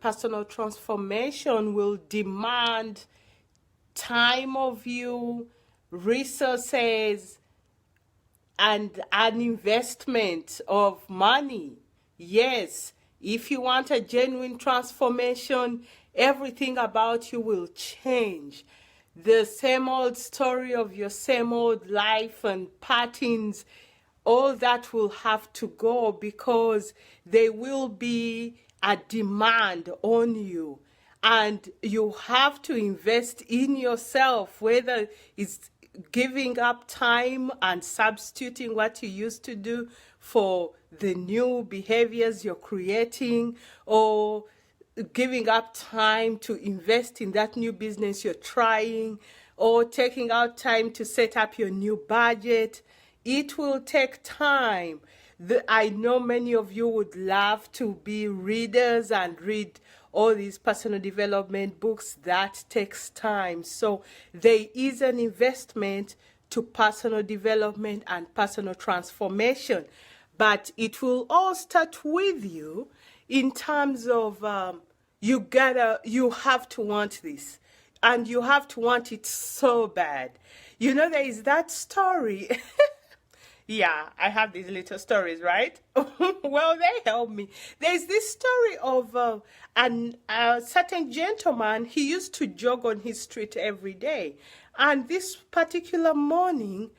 personal transformation will demand time of you, resources, and an investment of money. Yes, if you want a genuine transformation, everything about you will change. The same old story of your same old life and patterns, all that will have to go, because there will be a demand on you. And you have to invest in yourself, whether it's giving up time and substituting what you used to do for the new behaviors you're creating, or giving up time to invest in that new business you're trying, or taking out time to set up your new budget. It will take time. I know many of you would love to be readers and read all these personal development books. That takes time. So there is an investment to personal development and personal transformation. But it will all start with you in terms of you have to want this. And you have to want it so bad. You know, there is that story. Yeah, I have these little stories, right? Well, they help me. There's this story of a certain gentleman. He used to jog on his street every day. And this particular morning,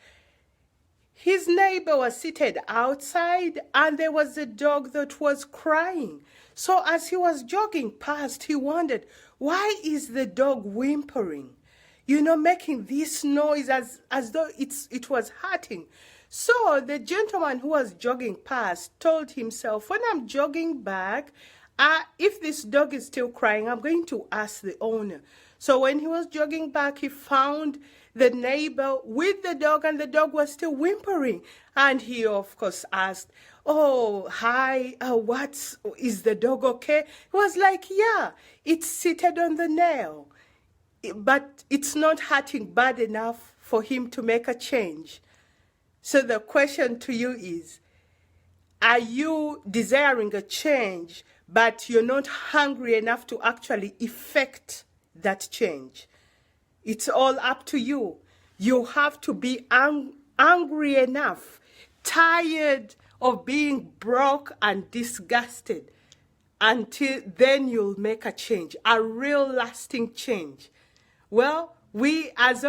his neighbor was seated outside, and there was a dog that was crying. So as he was jogging past, he wondered, why is the dog whimpering? You know, making this noise as though it was hurting. So the gentleman who was jogging past told himself, when I'm jogging back, if this dog is still crying, I'm going to ask the owner. So when he was jogging back, he found the neighbor with the dog, and the dog was still whimpering. And he, of course, asked, oh, hi, is the dog okay? He was like, yeah, it's seated on the nail, but it's not hurting bad enough for him to make a change. So the question to you is, are you desiring a change, but you're not hungry enough to actually effect that change? It's all up to you. You have to be angry enough, tired of being broke and disgusted, until then you'll make a change, a real lasting change. Well, we as